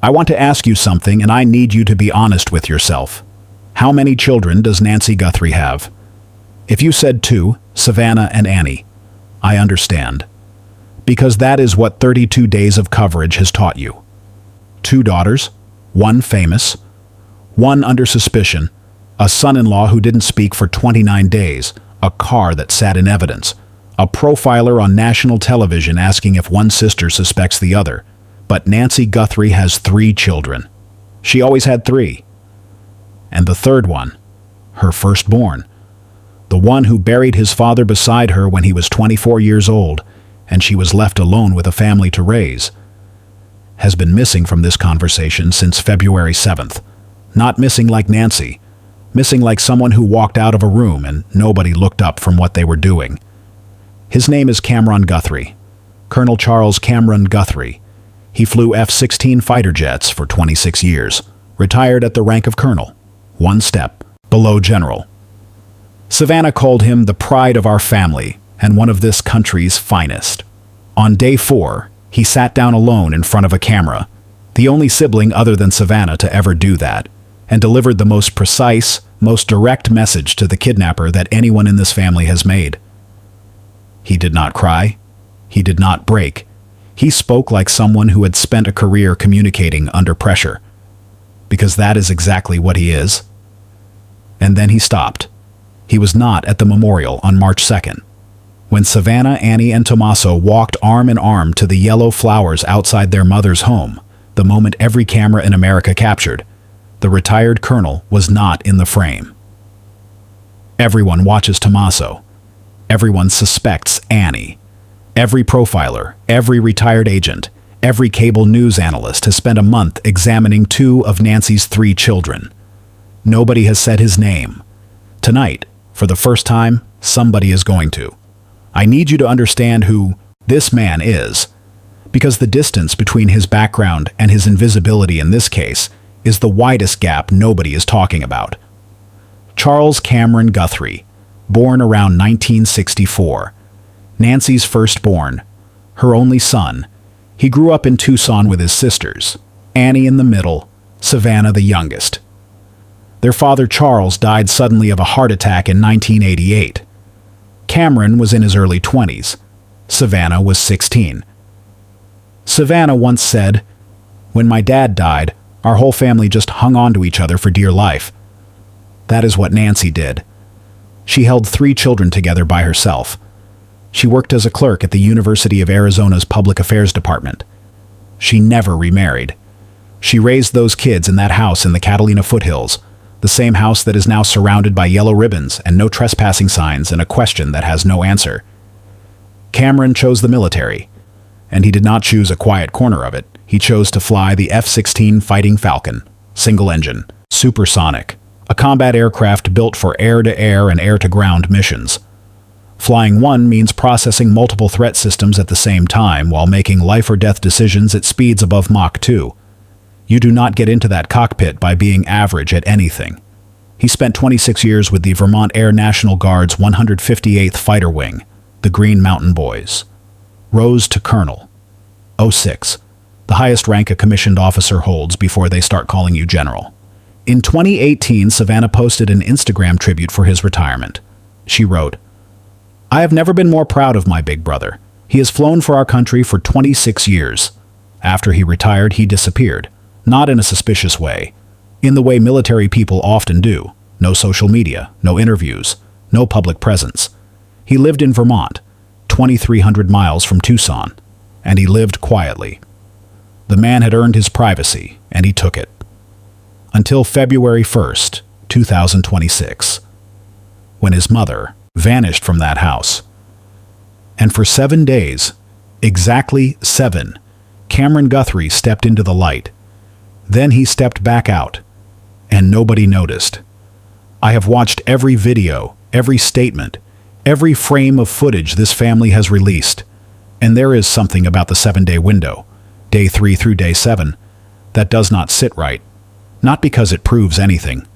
I want to ask you something, and I need you to be honest with yourself. How many children does Nancy Guthrie have? If you said 2, Savannah and Annie, I understand. Because that is what 32 days of coverage has taught you. 2 daughters, 1 famous, 1 under suspicion, a son-in-law who didn't speak for 29 days, a car that sat in evidence, a profiler on national television asking if one sister suspects the other. But Nancy Guthrie has 3 children. She always had 3. And the third one, her firstborn, the one who buried his father beside her when he was 24 years old, and she was left alone with a family to raise, has been missing from this conversation since February 7th. Not missing like Nancy, missing like someone who walked out of a room and nobody looked up from what they were doing. His name is Cameron Guthrie, Colonel Charles Cameron Guthrie. He flew F-16 fighter jets for 26 years, retired at the rank of colonel, 1 step below general. Savannah called him the pride of our family and one of this country's finest. On day 4, he sat down alone in front of a camera, the only sibling other than Savannah to ever do that, and delivered the most precise, most direct message to the kidnapper that anyone in this family has made. He did not cry. He did not break. He spoke like someone who had spent a career communicating under pressure, because that is exactly what he is. And then he stopped. He was not at the memorial on March 2nd. When Savannah, Annie, and Tommaso walked arm in arm to the yellow flowers outside their mother's home, the moment every camera in America captured, the retired colonel was not in the frame. Everyone watches Tommaso. Everyone suspects Annie. Every profiler, every retired agent, every cable news analyst has spent a month examining 2 of Nancy's 3 children. Nobody has said his name. Tonight, for the first time, somebody is going to. I need you to understand who this man is, because the distance between his background and his invisibility in this case is the widest gap nobody is talking about. Charles Cameron Guthrie, born around 1964. Nancy's firstborn, her only son. He grew up in Tucson with his sisters, Annie in the middle, Savannah the youngest. Their father Charles died suddenly of a heart attack in 1988. Cameron was in his early 20s. Savannah was 16. Savannah once said, "When my dad died, our whole family just hung on to each other for dear life." That is what Nancy did. She held 3 children together by herself. She worked as a clerk at the University of Arizona's Public Affairs Department. She never remarried. She raised those kids in that house in the Catalina foothills, the same house that is now surrounded by yellow ribbons and no trespassing signs and a question that has no answer. Cameron chose the military, and he did not choose a quiet corner of it. He chose to fly the F-16 Fighting Falcon, single-engine, supersonic, a combat aircraft built for air-to-air and air-to-ground missions. Flying one means processing multiple threat systems at the same time while making life-or-death decisions at speeds above Mach 2. You do not get into that cockpit by being average at anything. He spent 26 years with the Vermont Air National Guard's 158th Fighter Wing, the Green Mountain Boys. Rose to Colonel. 06, the highest rank a commissioned officer holds before they start calling you General. In 2018, Savannah posted an Instagram tribute for his retirement. She wrote, "I have never been more proud of my big brother. He has flown for our country for 26 years. After he retired, he disappeared. Not in a suspicious way. In the way military people often do. No social media, no interviews, no public presence. He lived in Vermont, 2,300 miles from Tucson, and he lived quietly. The man had earned his privacy, and he took it. Until February 1st, 2026, when his mother vanished from that house. And for 7 days, exactly 7, Cameron Guthrie stepped into the light. Then he stepped back out, and nobody noticed. I have watched every video, every statement, every frame of footage this family has released, and there is something about the 7-day window, day 3 through day 7, that does not sit right. Not because it proves anything,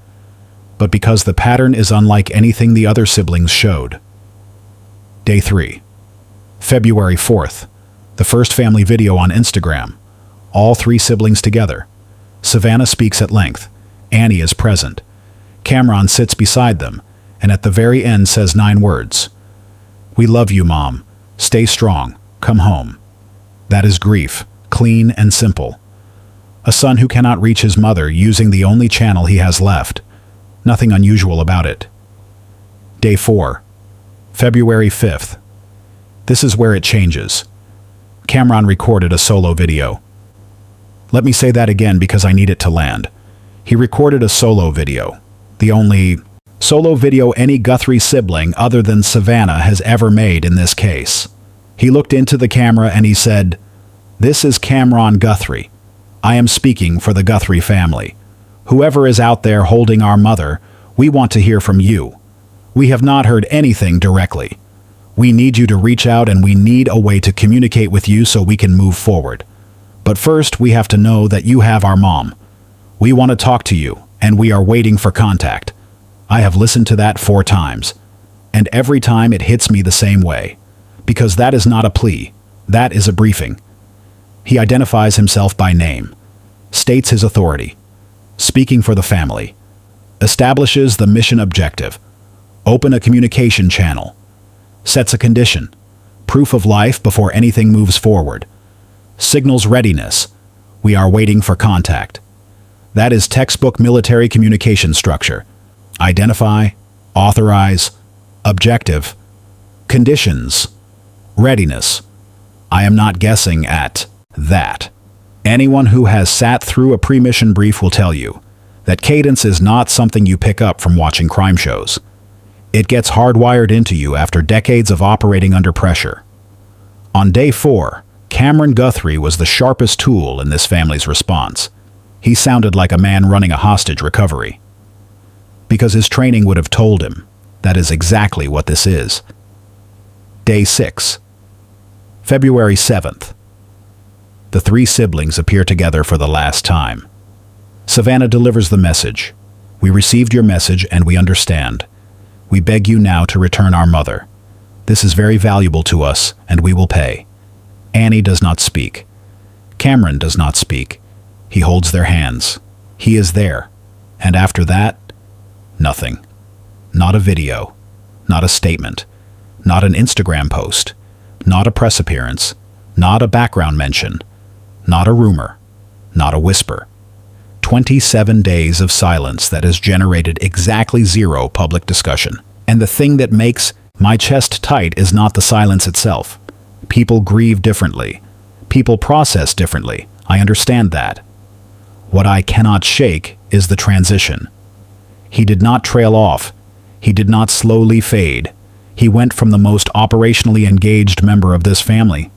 but because the pattern is unlike anything the other siblings showed. Day 3. February 4th, the first family video on Instagram. All 3 siblings together, Savannah speaks at length. Annie is present. Cameron sits beside them, and at the very end says 9 words. "We love you, Mom. Stay strong. Come home." That is grief, clean and simple. A son who cannot reach his mother using the only channel he has left. Nothing unusual about it. Day 4. February 5th. This is where it changes. Cameron recorded a solo video. Let me say that again because I need it to land. He recorded a solo video. The only solo video any Guthrie sibling other than Savannah has ever made in this case. He looked into the camera and he said, "This is Cameron Guthrie. I am speaking for the Guthrie family. Whoever is out there holding our mother, we want to hear from you. We have not heard anything directly. We need you to reach out and we need a way to communicate with you so we can move forward. But first, we have to know that you have our mom. We want to talk to you, and we are waiting for contact." I have listened to that 4 times, and every time it hits me the same way, because that is not a plea, that is a briefing. He identifies himself by name, states his authority, speaking for the family, establishes the mission objective, open a communication channel, sets a condition, proof of life before anything moves forward, signals readiness, we are waiting for contact. That is textbook military communication structure. Identify, authorize, objective, conditions, readiness. I am not guessing at that. Anyone who has sat through a pre-mission brief will tell you that cadence is not something you pick up from watching crime shows. It gets hardwired into you after decades of operating under pressure. On day 4, Cameron Guthrie was the sharpest tool in this family's response. He sounded like a man running a hostage recovery. Because his training would have told him that is exactly what this is. Day 6. February 7th. The 3 siblings appear together for the last time. Savannah delivers the message. "We received your message and we understand. We beg you now to return our mother. This is very valuable to us and we will pay." Annie does not speak. Cameron does not speak. He holds their hands. He is there. And after that, nothing. Not a video. Not a statement. Not an Instagram post. Not a press appearance. Not a background mention. Not a rumor. Not a whisper. 27 days of silence that has generated exactly 0 public discussion. And the thing that makes my chest tight is not the silence itself. People grieve differently. People process differently. I understand that. What I cannot shake is the transition. He did not trail off. He did not slowly fade. He went from the most operationally engaged member of this family,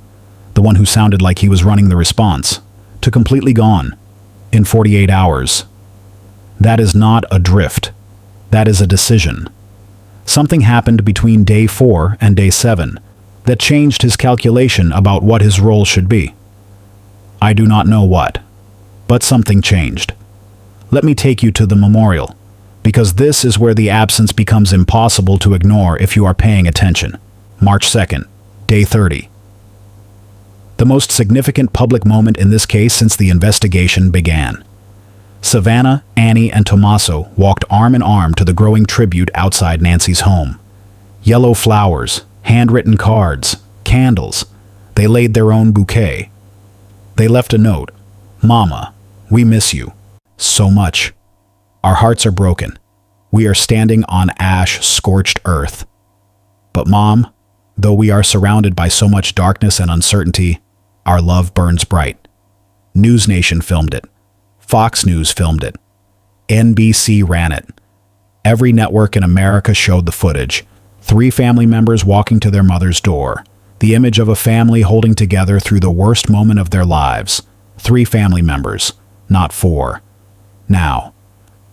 the one who sounded like he was running the response, to completely gone in 48 hours. That is not a drift. That is a decision. Something happened between day 4 and day 7 that changed his calculation about what his role should be. I do not know what, but something changed. Let me take you to the memorial, because this is where the absence becomes impossible to ignore if you are paying attention. March 2nd, day 30. The most significant public moment in this case since the investigation began. Savannah, Annie, and Tommaso walked arm in arm to the growing tribute outside Nancy's home. Yellow flowers, handwritten cards, candles. They laid their own bouquet. They left a note. "Mama, we miss you so much. Our hearts are broken. We are standing on ash-scorched earth. But Mom, though we are surrounded by so much darkness and uncertainty, our love burns bright." News Nation filmed it. Fox News filmed it. NBC ran it. Every network in America showed the footage. 3 family members walking to their mother's door. The image of a family holding together through the worst moment of their lives. 3 family members, not 4. Now,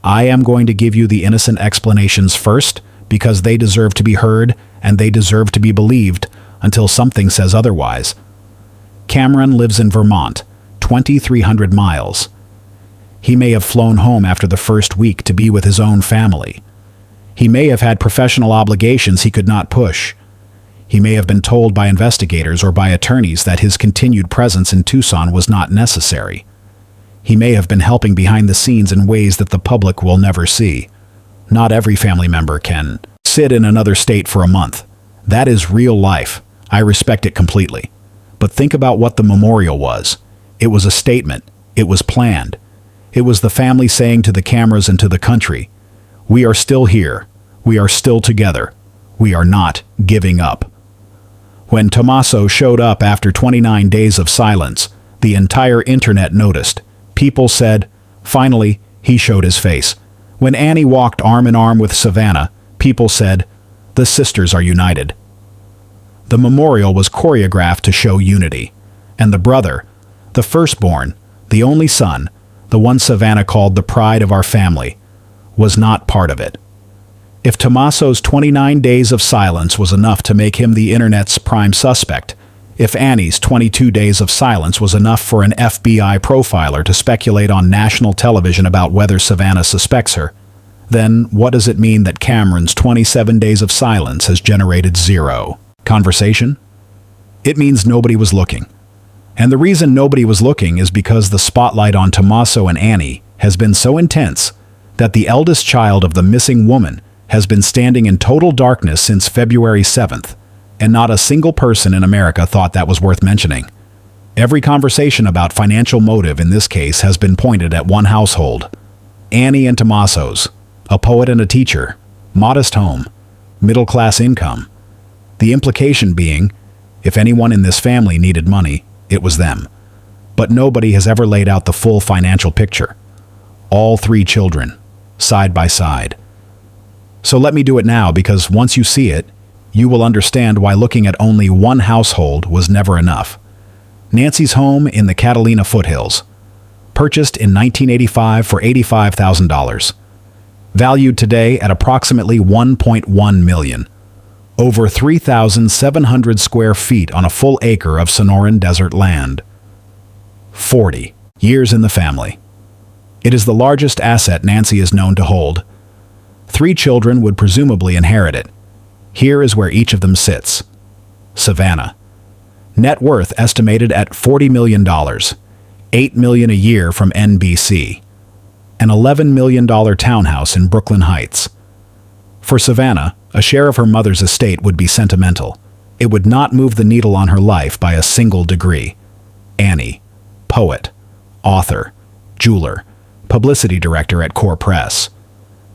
I am going to give you the innocent explanations first, because they deserve to be heard and they deserve to be believed until something says otherwise. Cameron lives in Vermont, 2,300 miles. He may have flown home after the first week to be with his own family. He may have had professional obligations he could not push. He may have been told by investigators or by attorneys that his continued presence in Tucson was not necessary. He may have been helping behind the scenes in ways that the public will never see. Not every family member can sit in another state for a month. That is real life. I respect it completely. But think about what the memorial was. It was a statement. It was planned. It was the family saying to the cameras and to the country, "We are still here. We are still together. We are not giving up." When Tommaso showed up after 29 days of silence, the entire internet noticed. People said, "Finally, he showed his face." When Annie walked arm in arm with Savannah, people said, "The sisters are united." The memorial was choreographed to show unity. And the brother, the firstborn, the only son, the one Savannah called the pride of our family, was not part of it. If Tommaso's 29 days of silence was enough to make him the internet's prime suspect, if Annie's 22 days of silence was enough for an FBI profiler to speculate on national television about whether Savannah suspects her, then what does it mean that Cameron's 27 days of silence has generated zero conversation? It means nobody was looking. And the reason nobody was looking is because the spotlight on Tommaso and Annie has been so intense that the eldest child of the missing woman has been standing in total darkness since February 7th, and not a single person in America thought that was worth mentioning. Every conversation about financial motive in this case has been pointed at one household. Annie and Tommaso's, a poet and a teacher, modest home, middle-class income. The implication being, if anyone in this family needed money, it was them. But nobody has ever laid out the full financial picture. All three children, side by side. So let me do it now, because once you see it, you will understand why looking at only one household was never enough. Nancy's home in the Catalina foothills, purchased in 1985 for $85,000, valued today at approximately $1.1 million, over 3,700 square feet on a full acre of Sonoran desert land. 40 years in the family. It is the largest asset Nancy is known to hold. 3 children would presumably inherit it. Here is where each of them sits. Savannah. Net worth estimated at $40 million, $8 million a year from NBC. An $11 million townhouse in Brooklyn Heights. For Savannah, a share of her mother's estate would be sentimental. It would not move the needle on her life by a single degree. Annie. Poet. Author. Jeweler. Publicity director at Core Press.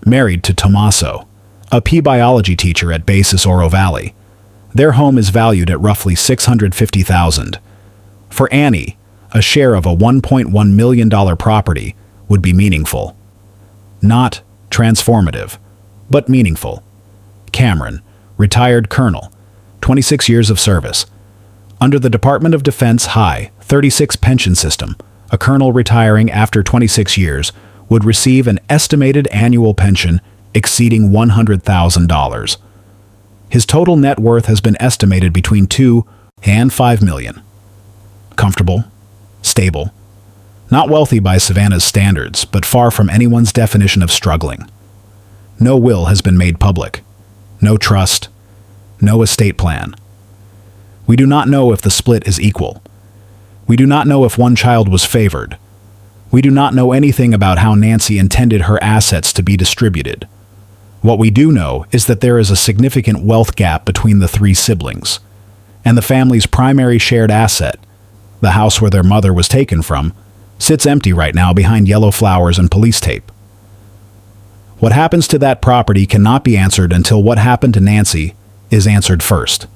Married to Tommaso, a pea biology teacher at Basis Oro Valley. Their home is valued at roughly $650,000. For Annie, a share of a $1.1 million property would be meaningful. Not transformative, but meaningful. Cameron, retired colonel, 26 years of service. Under the Department of Defense High 36 pension system, a colonel retiring after 26 years would receive an estimated annual pension exceeding $100,000. His total net worth has been estimated between $2 and $5 million. Comfortable, stable, not wealthy by Savannah's standards, but far from anyone's definition of struggling. No will has been made public. No trust. No estate plan. We do not know if the split is equal. We do not know if one child was favored. We do not know anything about how Nancy intended her assets to be distributed. What we do know is that there is a significant wealth gap between the 3 siblings, and the family's primary shared asset, the house where their mother was taken from, sits empty right now behind yellow flowers and police tape. What happens to that property cannot be answered until what happened to Nancy is answered first.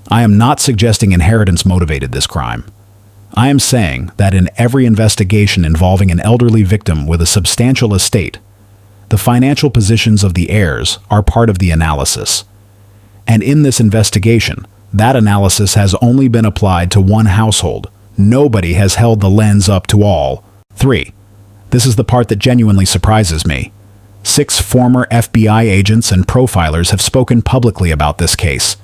I am not suggesting inheritance motivated this crime. I am saying that in every investigation involving an elderly victim with a substantial estate, the financial positions of the heirs are part of the analysis. And in this investigation, that analysis has only been applied to one household. Nobody has held the lens up to all 3. This is the part that genuinely surprises me. 6 former FBI agents and profilers have spoken publicly about this case.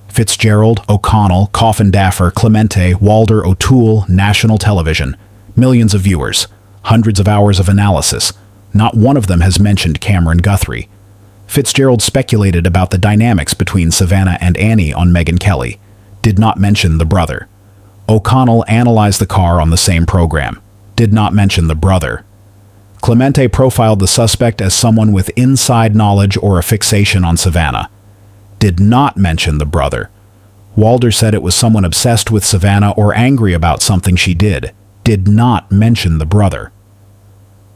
Fitzgerald, O'Connell, Coffin Daffer, Clemente, Walder, O'Toole, national television. Millions of viewers. Hundreds of hours of analysis. Not one of them has mentioned Cameron Guthrie. Fitzgerald speculated about the dynamics between Savannah and Annie on Megyn Kelly. Did not mention the brother. O'Connell analyzed the car on the same program. did not mention the brother. Clemente profiled the suspect as someone with inside knowledge or a fixation on Savannah. Did not mention the brother. Walder said it was someone obsessed with Savannah or angry about something she did. Did not mention the brother.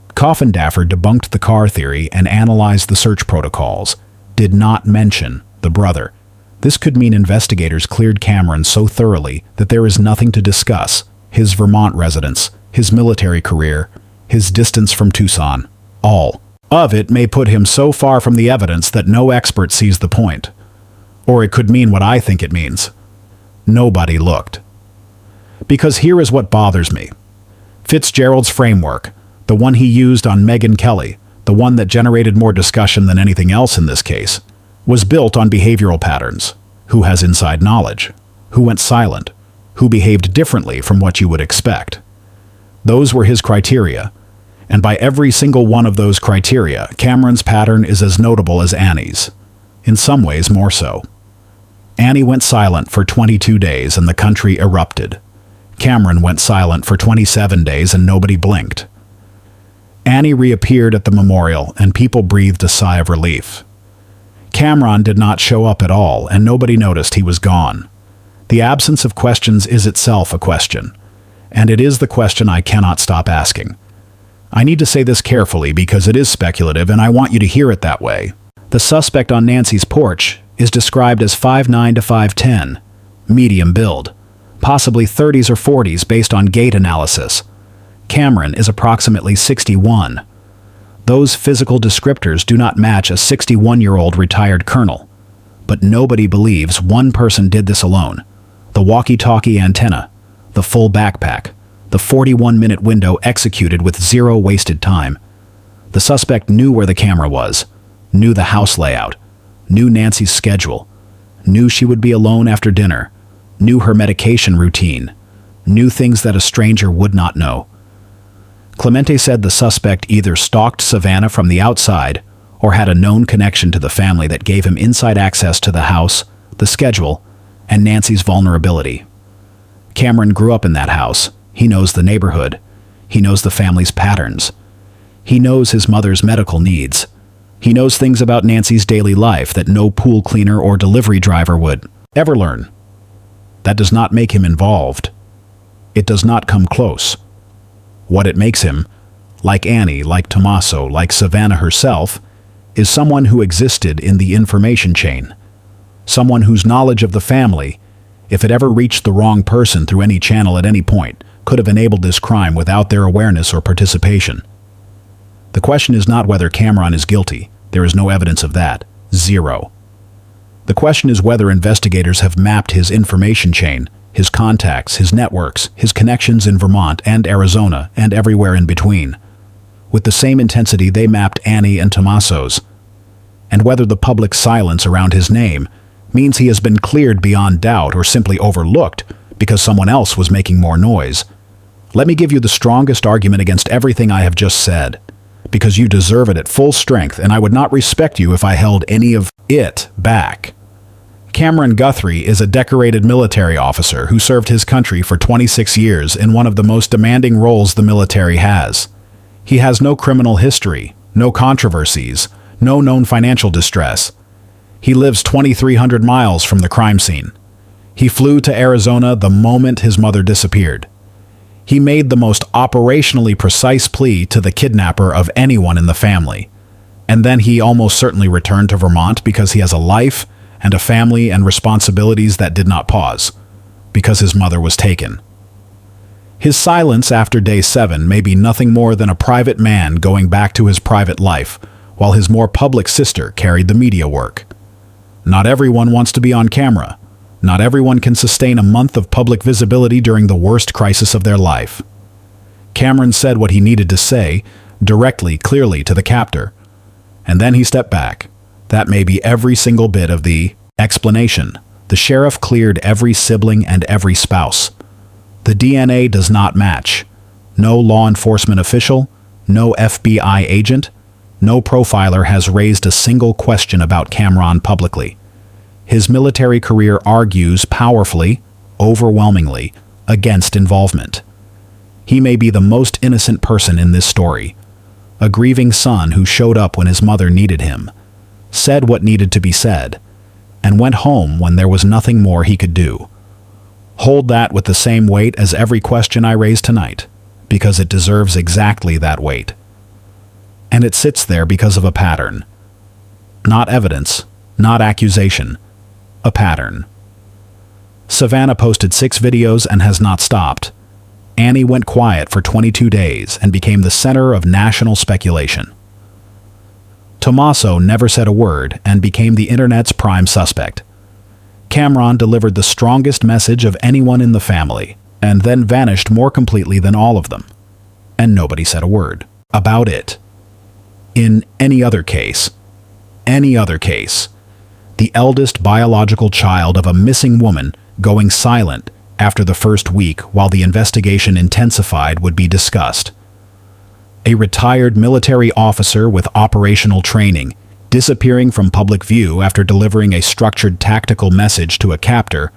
Coffindaffer debunked the car theory and analyzed the search protocols. Did not mention the brother. This could mean investigators cleared Cameron so thoroughly that there is nothing to discuss. His Vermont residence, his military career, his distance from Tucson. All of it may put him so far from the evidence that no expert sees the point. Or it could mean what I think it means. Nobody looked. Because here is what bothers me. Fitzgerald's framework, the one he used on Megyn Kelly, the one that generated more discussion than anything else in this case, was built on behavioral patterns. Who has inside knowledge? Who went silent? Who behaved differently from what you would expect? Those were his criteria, and by every single one of those criteria, Cameron's pattern is as notable as Annie's. In some ways more so. Annie went silent for 22 days and the country erupted. Cameron went silent for 27 days and nobody blinked. Annie reappeared at the memorial and people breathed a sigh of relief. Cameron did not show up at all and nobody noticed he was gone. The absence of questions is itself a question, and it is the question I cannot stop asking. I need to say this carefully because it is speculative and I want you to hear it that way. The suspect on Nancy's porch is described as 5'9" to 5'10", medium build, possibly 30s or 40s based on gait analysis. Cameron is approximately 61. Those physical descriptors do not match a 61-year-old retired colonel. But nobody believes one person did this alone. The walkie-talkie antenna, the full backpack, the 41-minute window executed with zero wasted time. The suspect knew where the camera was, knew the house layout, knew Nancy's schedule, knew she would be alone after dinner, knew her medication routine, knew things that a stranger would not know. Clemente said the suspect either stalked Savannah from the outside or had a known connection to the family that gave him inside access to the house, the schedule, and Nancy's vulnerability. Cameron grew up in that house. He knows the neighborhood. He knows the family's patterns. He knows his mother's medical needs. He knows things about Nancy's daily life that no pool cleaner or delivery driver would ever learn. That does not make him involved. It does not come close. What it makes him, like Annie, like Tommaso, like Savannah herself, is someone who existed in the information chain. Someone whose knowledge of the family, if it ever reached the wrong person through any channel at any point, could have enabled this crime without their awareness or participation. The question is not whether Cameron is guilty. There is no evidence of that. Zero. The question is whether investigators have mapped his information chain, his contacts, his networks, his connections in Vermont and Arizona and everywhere in between, with the same intensity they mapped Annie and Tommaso's, and whether the public silence around his name means he has been cleared beyond doubt or simply overlooked because someone else was making more noise. Let me give you the strongest argument against everything I have just said, because you deserve it at full strength, and I would not respect you if I held any of it back. Cameron Guthrie is a decorated military officer who served his country for 26 years in one of the most demanding roles the military has. He has no criminal history, no controversies, no known financial distress. He lives 2,300 miles from the crime scene. He flew to Arizona the moment his mother disappeared. He made the most operationally precise plea to the kidnapper of anyone in the family. And then he almost certainly returned to Vermont because he has a life and a family and responsibilities that did not pause, because his mother was taken. His silence after day 7 may be nothing more than a private man going back to his private life, while his more public sister carried the media work. Not everyone wants to be on camera. Not everyone can sustain a month of public visibility during the worst crisis of their life. Cameron said what he needed to say, directly, clearly to the captor. And then he stepped back. That may be every single bit of the explanation. The sheriff cleared every sibling and every spouse. The DNA does not match. No law enforcement official, no FBI agent, no profiler has raised a single question about Cameron publicly. His military career argues powerfully, overwhelmingly, against involvement. He may be the most innocent person in this story. A grieving son who showed up when his mother needed him, said what needed to be said, and went home when there was nothing more he could do. Hold that with the same weight as every question I raise tonight, because it deserves exactly that weight. And it sits there because of a pattern. Not evidence, not accusation, a pattern. Savannah posted 6 videos and has not stopped. Annie went quiet for 22 days and became the center of national speculation. Tommaso never said a word and became the internet's prime suspect. Cameron delivered the strongest message of anyone in the family, and then vanished more completely than all of them. And nobody said a word about it. In any other case, the eldest biological child of a missing woman going silent after the first week while the investigation intensified would be discussed. A retired military officer with operational training disappearing from public view after delivering a structured tactical message to a captor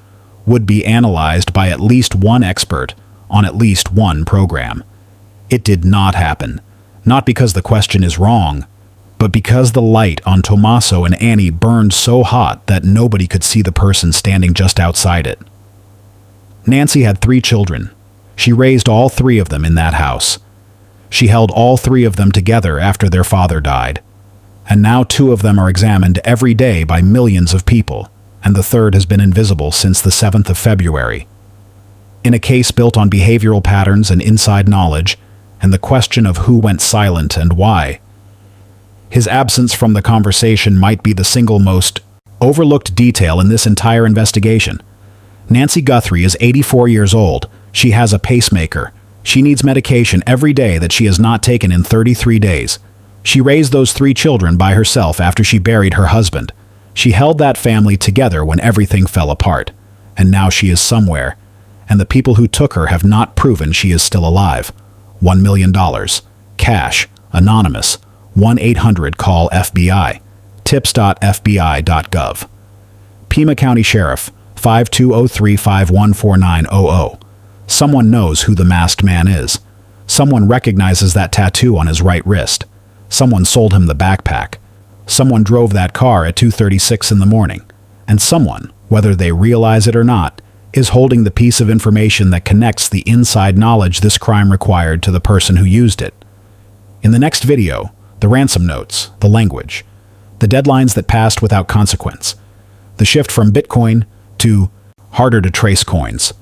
would be analyzed by at least one expert on at least one program. It did not happen, not because the question is wrong, but because the light on Tommaso and Annie burned so hot that nobody could see the person standing just outside it. Nancy had 3 children. She raised all 3 of them in that house. She held all 3 of them together after their father died. And now 2 of them are examined every day by millions of people, and the 3rd has been invisible since the 7th of February. In a case built on behavioral patterns and inside knowledge, and the question of who went silent and why, his absence from the conversation might be the single most overlooked detail in this entire investigation. Nancy Guthrie is 84 years old. She has a pacemaker. She needs medication every day that she has not taken in 33 days. She raised those 3 children by herself after she buried her husband. She held that family together when everything fell apart. And now she is somewhere. And the people who took her have not proven she is still alive. $1 million. Cash. Anonymous. 1-800-CALL-FBI. tips.fbi.gov. Pima County Sheriff, 5203-514900. Someone knows who the masked man is. Someone recognizes that tattoo on his right wrist. Someone sold him the backpack. Someone drove that car at 2:36 in the morning. And someone, whether they realize it or not, is holding the piece of information that connects the inside knowledge this crime required to the person who used it. In the next video, the ransom notes, the language, the deadlines that passed without consequence, the shift from Bitcoin to harder-to-trace coins,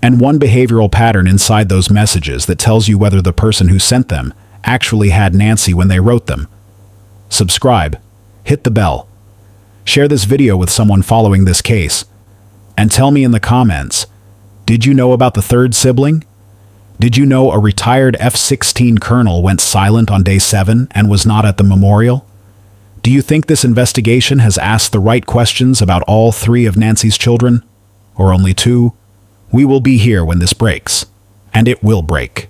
and one behavioral pattern inside those messages that tells you whether the person who sent them actually had Nancy when they wrote them. Subscribe, hit the bell, share this video with someone following this case, and tell me in the comments, did you know about the 3rd sibling? Did you know a retired F-16 colonel went silent on day 7 and was not at the memorial? Do you think this investigation has asked the right questions about all 3 of Nancy's children? Or only 2? We will be here when this breaks. And it will break.